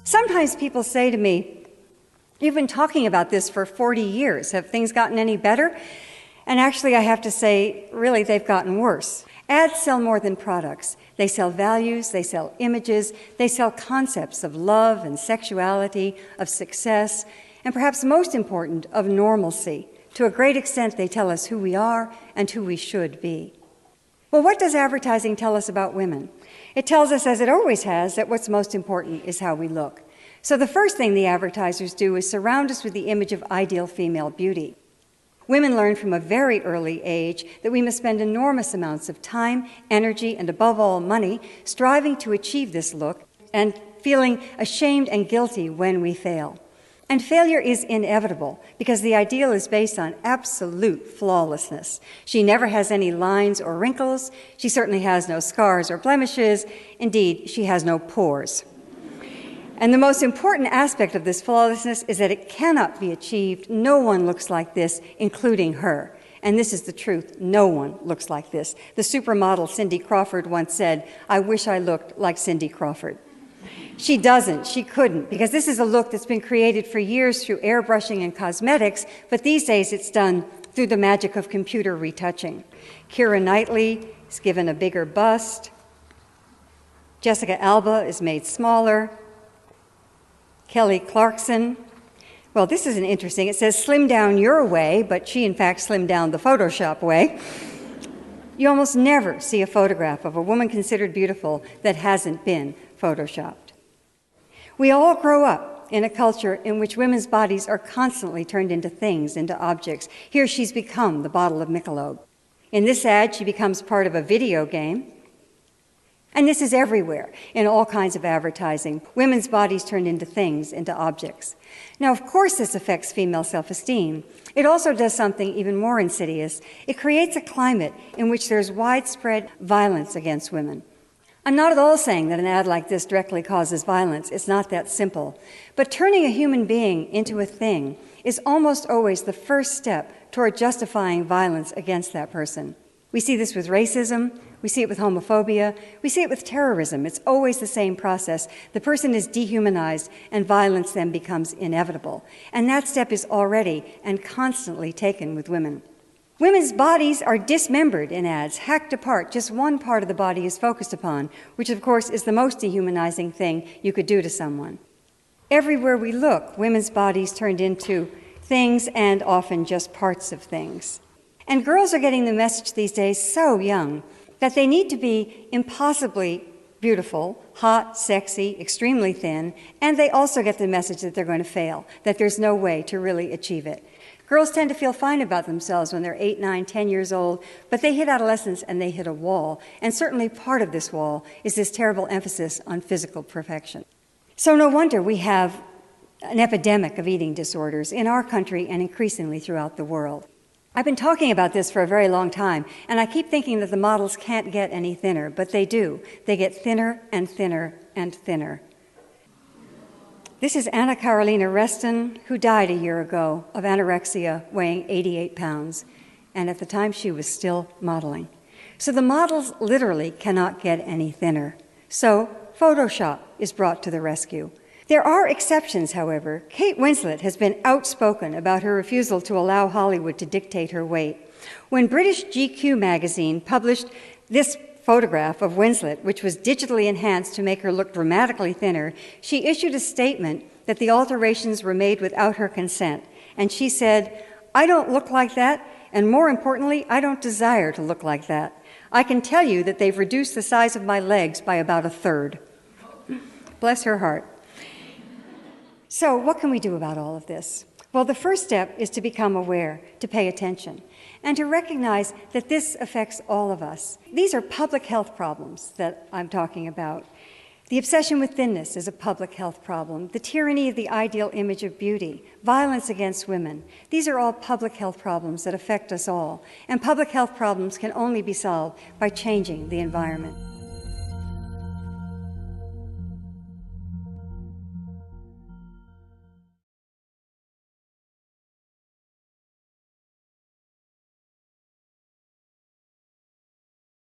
Sometimes people say to me, "You've been talking about this for 40 years. Have things gotten any better?" And actually, I have to say, really, they've gotten worse. Ads sell more than products. They sell values, they sell images, they sell concepts of love and sexuality, of success, and perhaps most important, of normalcy. To a great extent, they tell us who we are and who we should be. Well, what does advertising tell us about women? It tells us, as it always has, that what's most important is how we look. So the first thing the advertisers do is surround us with the image of ideal female beauty. Women learn from a very early age that we must spend enormous amounts of time, energy, and above all, money, striving to achieve this look and feeling ashamed and guilty when we fail. And failure is inevitable because the ideal is based on absolute flawlessness. She never has any lines or wrinkles. She certainly has no scars or blemishes. Indeed, she has no pores. And the most important aspect of this flawlessness is that it cannot be achieved. No one looks like this, including her. And this is the truth. No one looks like this. The supermodel Cindy Crawford once said, "I wish I looked like Cindy Crawford." She doesn't, she couldn't, because this is a look that's been created for years through airbrushing and cosmetics, but these days it's done through the magic of computer retouching. Keira Knightley is given a bigger bust. Jessica Alba is made smaller. Kelly Clarkson, well, this is interesting. It says slim down your way, but she in fact slimmed down the Photoshop way. You almost never see a photograph of a woman considered beautiful that hasn't been photoshopped. We all grow up in a culture in which women's bodies are constantly turned into things, into objects. Here she's become the bottle of Michelob. In this ad, she becomes part of a video game. And this is everywhere, in all kinds of advertising. Women's bodies turned into things, into objects. Now, of course, this affects female self-esteem. It also does something even more insidious. It creates a climate in which there's widespread violence against women. I'm not at all saying that an ad like this directly causes violence. It's not that simple. But turning a human being into a thing is almost always the first step toward justifying violence against that person. We see this with racism. We see it with homophobia. We see it with terrorism. It's always the same process. The person is dehumanized, and violence then becomes inevitable. And that step is already and constantly taken with women. Women's bodies are dismembered in ads, hacked apart. Just one part of the body is focused upon, which of course is the most dehumanizing thing you could do to someone. Everywhere we look, women's bodies turned into things and often just parts of things. And girls are getting the message these days so young that they need to be impossibly beautiful, hot, sexy, extremely thin, and they also get the message that they're going to fail, that there's no way to really achieve it. Girls tend to feel fine about themselves when they're 8, 9, 10 years old, but they hit adolescence and they hit a wall. And certainly part of this wall is this terrible emphasis on physical perfection. So no wonder we have an epidemic of eating disorders in our country and increasingly throughout the world. I've been talking about this for a very long time, and I keep thinking that the models can't get any thinner, but they do. They get thinner and thinner and thinner. This is Anna Carolina Reston, who died a year ago of anorexia, weighing 88 pounds, and at the time she was still modeling. So the models literally cannot get any thinner. So Photoshop is brought to the rescue. There are exceptions, however. Kate Winslet has been outspoken about her refusal to allow Hollywood to dictate her weight. When British GQ magazine published this photograph of Winslet, which was digitally enhanced to make her look dramatically thinner, she issued a statement that the alterations were made without her consent. And she said, "I don't look like that, and more importantly, I don't desire to look like that. I can tell you that they've reduced the size of my legs by about a third." Bless her heart. So what can we do about all of this? Well, the first step is to become aware, to pay attention, and to recognize that this affects all of us. These are public health problems that I'm talking about. The obsession with thinness is a public health problem. The tyranny of the ideal image of beauty, violence against women, these are all public health problems that affect us all. And public health problems can only be solved by changing the environment.